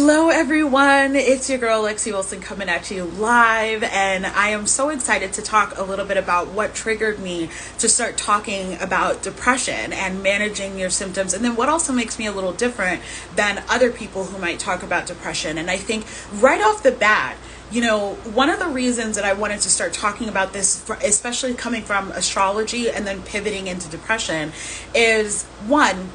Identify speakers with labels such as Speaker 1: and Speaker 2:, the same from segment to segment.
Speaker 1: Hello everyone, it's your girl Lexi Wilson coming at you live, and I am so excited to talk a little bit about what triggered me to start talking about depression and managing your symptoms, and then what also makes me a little different than other people who might talk about depression. And I think right off the bat, one of the reasons that I wanted to start talking about this, especially coming from astrology and then pivoting into depression, is one,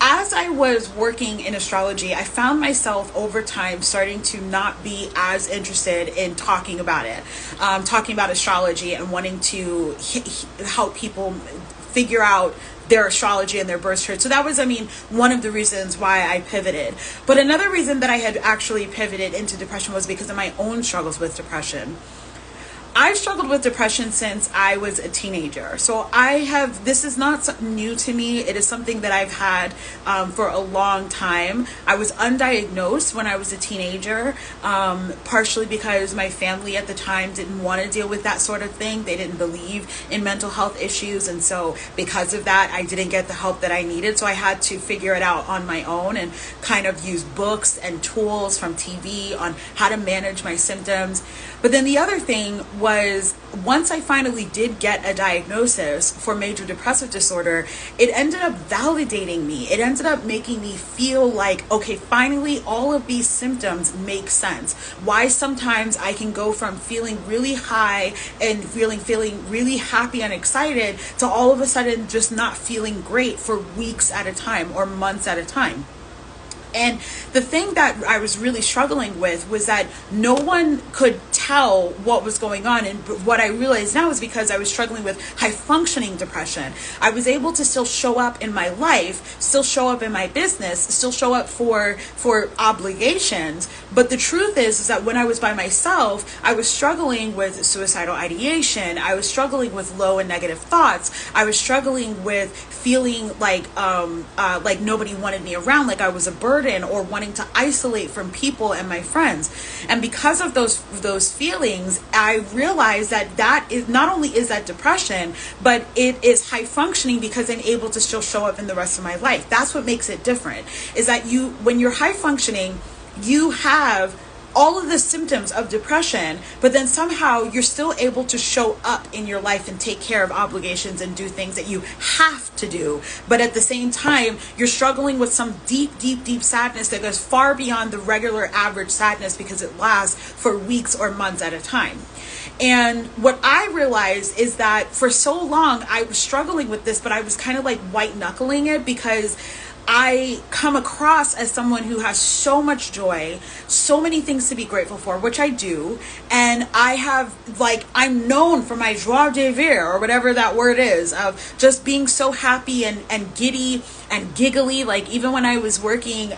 Speaker 1: as I was working in astrology, I found myself over time starting to not be as interested in talking about it, talking about astrology and wanting to help people figure out their astrology and their birth chart. So that was, one of the reasons why I pivoted. But another reason that I had actually pivoted into depression was because of my own struggles with depression. I've struggled with depression since I was a teenager. So this is not something new to me. It is something that I've had for a long time. I was undiagnosed when I was a teenager, partially because my family at the time didn't want to deal with that sort of thing. They didn't believe in mental health issues. And so because of that, I didn't get the help that I needed. So I had to figure it out on my own and kind of use books and tools from TV on how to manage my symptoms. But then the other thing was, once I finally did get a diagnosis for major depressive disorder, it ended up validating me. It ended up making me feel like, okay, finally all of these symptoms make sense. Why sometimes I can go from feeling really high and feeling really happy and excited to all of a sudden just not feeling great for weeks at a time or months at a time. And the thing that I was really struggling with was that no one could tell what was going on. And what I realized now is because I was struggling with high functioning depression. I was able to still show up in my life, still show up in my business, still show up for obligations. But the truth is that when I was by myself, I was struggling with suicidal ideation. I was struggling with low and negative thoughts. I was struggling with feeling like nobody wanted me around, like I was a burden, or wanting to isolate from people and my friends. And because of those feelings, I realized that is not only is that depression, but it is high functioning because I'm able to still show up in the rest of my life. That's what makes it different, is that when you're high functioning, you have all of the symptoms of depression, but then somehow you're still able to show up in your life and take care of obligations and do things that you have to do. But at the same time, you're struggling with some deep sadness that goes far beyond the regular average sadness because it lasts for weeks or months at a time. And what I realized is that for so long I was struggling with this, but I was kind of like white knuckling it because I come across as someone who has so much joy, so many things to be grateful for, which I do. And I'm known for my joie de vivre, or whatever that word is, of just being so happy and giddy and giggly. Like even when I was working,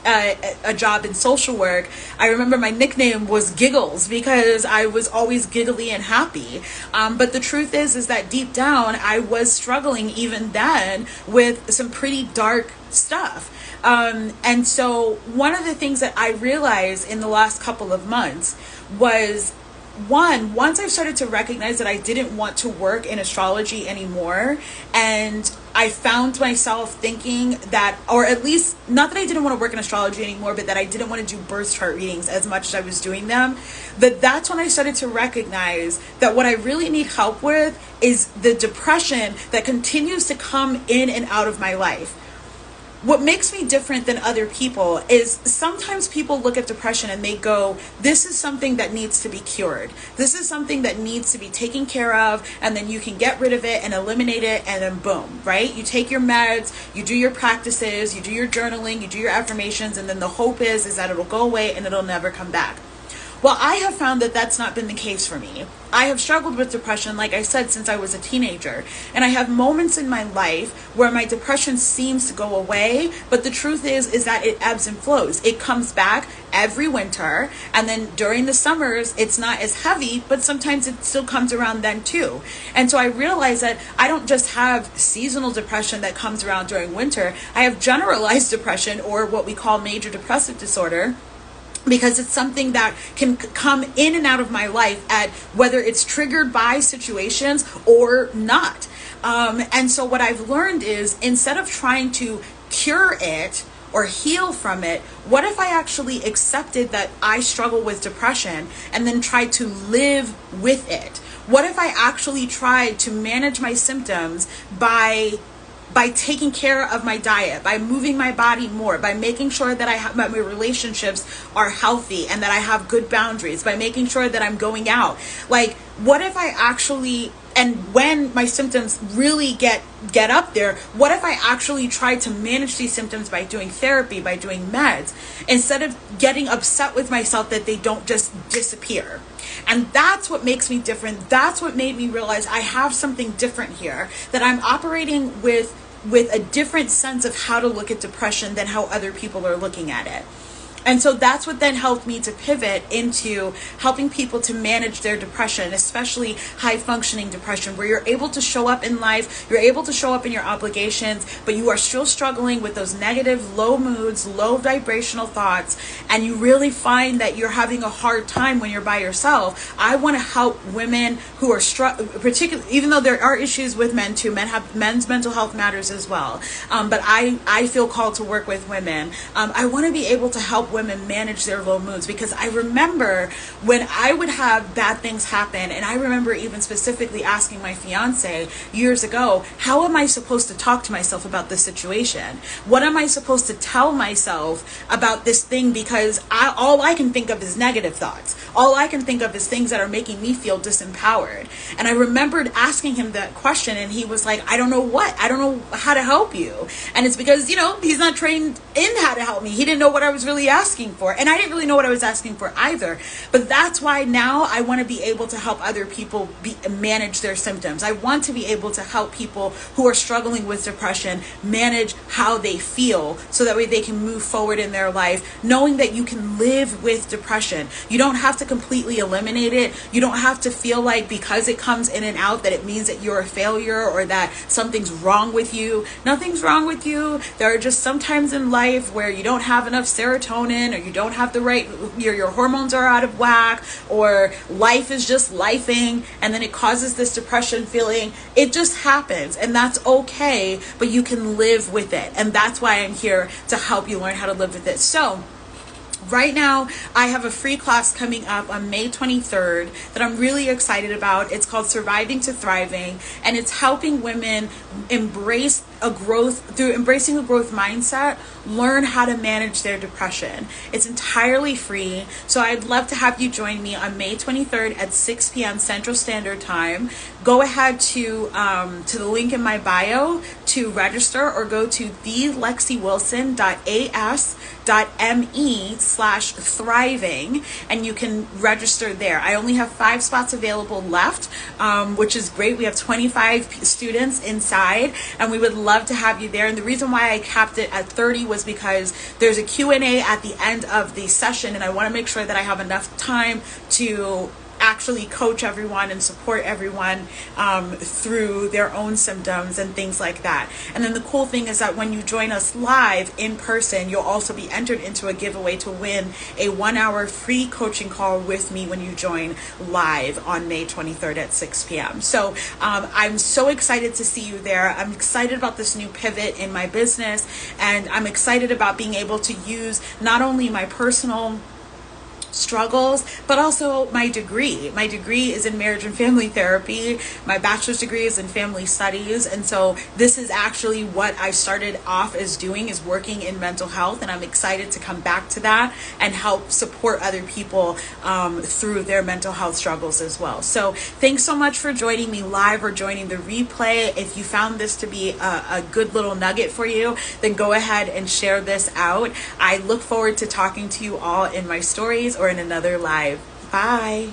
Speaker 1: a job in social work, I remember my nickname was Giggles because I was always giggly and happy. But the truth is that deep down, I was struggling even then with some pretty dark stuff. And so one of the things that I realized in the last couple of months was, once I started to recognize that I didn't want to work in astrology anymore, and I found myself thinking that, or at least not that I didn't want to work in astrology anymore, but that I didn't want to do birth chart readings as much as I was doing them, that's when I started to recognize that what I really need help with is the depression that continues to come in and out of my life. What makes me different than other people is sometimes people look at depression and they go, this is something that needs to be cured. This is something that needs to be taken care of, and then you can get rid of it and eliminate it, and then boom, right? You take your meds, you do your practices, you do your journaling, you do your affirmations, and then the hope is that it'll go away and it'll never come back. Well, I have found that that's not been the case for me. I have struggled with depression, like I said, since I was a teenager. And I have moments in my life where my depression seems to go away, but the truth is that it ebbs and flows. It comes back every winter, and then during the summers, it's not as heavy, but sometimes it still comes around then too. And so I realized that I don't just have seasonal depression that comes around during winter. I have generalized depression, or what we call major depressive disorder, because it's something that can come in and out of my life at whether it's triggered by situations or not. And so what I've learned is, instead of trying to cure it or heal from it, what if I actually accepted that I struggle with depression and then tried to live with it? What if I actually tried to manage my symptoms by taking care of my diet, by moving my body more, by making sure that my relationships are healthy and that I have good boundaries, by making sure that I'm going out? Like, what if I actually, and when my symptoms really get up there, what if I actually tried to manage these symptoms by doing therapy, by doing meds, instead of getting upset with myself that they don't just disappear? And that's what makes me different. That's what made me realize I have something different here, that I'm operating with a different sense of how to look at depression than how other people are looking at it. And so that's what then helped me to pivot into helping people to manage their depression, especially high functioning depression, where you're able to show up in life, you're able to show up in your obligations, but you are still struggling with those negative, low moods, low vibrational thoughts, and you really find that you're having a hard time when you're by yourself. I want to help women who are particularly, even though there are issues with men too, men's mental health matters as well. But I feel called to work with women. I want to be able to help women manage their low moods, because I remember when I would have bad things happen, and I remember even specifically asking my fiance years ago, how am I supposed to talk to myself about this situation? What am I supposed to tell myself about this thing? Because all I can think of is negative thoughts. All I can think of is things that are making me feel disempowered. And I remembered asking him that question, and he was like, I don't know how to help you. And it's because, he's not trained in how to help me. He didn't know what I was really asking for, and I didn't really know what I was asking for either. But that's why now I want to be able to help other people manage their symptoms. I want to be able to help people who are struggling with depression manage how they feel, so that way they can move forward in their life, knowing that you can live with depression. You don't have to completely eliminate it. You don't have to feel like because it comes in and out that it means that you're a failure or that something's wrong with you. Nothing's wrong with you. There are just some times in life where you don't have enough serotonin, or you don't have the right, your hormones are out of whack, or life is just lifing, and then it causes this depression feeling. It just happens, and that's okay, but you can live with it. And that's why I'm here to help you learn how to live with it. So right now, I have a free class coming up on May 23rd that I'm really excited about. It's called Surviving to Thriving, and it's helping women embracing a growth mindset, learn how to manage their depression. It's entirely free, so I'd love to have you join me on May 23rd at 6 p.m. Central Standard Time. Go ahead to the link in my bio to register, or go to thelexiwilson.as.me/thriving, and you can register there. I only have 5 spots available left, which is great. We have 25 students inside, and we would love to have you there. And the reason why I capped it at 30 was because there's a Q&A at the end of the session, and I want to make sure that I have enough time to actually coach everyone and support everyone through their own symptoms and things like that. And then the cool thing is that when you join us live in person, you'll also be entered into a giveaway to win a 1-hour free coaching call with me when you join live on May 23rd at 6 p.m. So I'm so excited to see you there. I'm excited about this new pivot in my business, and I'm excited about being able to use not only my personal struggles, but also my degree. My degree is in marriage and family therapy. My bachelor's degree is in family studies. And so this is actually what I started off as doing, is working in mental health. And I'm excited to come back to that and help support other people through their mental health struggles as well. So thanks so much for joining me live or joining the replay. If you found this to be a good little nugget for you, then go ahead and share this out. I look forward to talking to you all in my stories or in another live. Bye.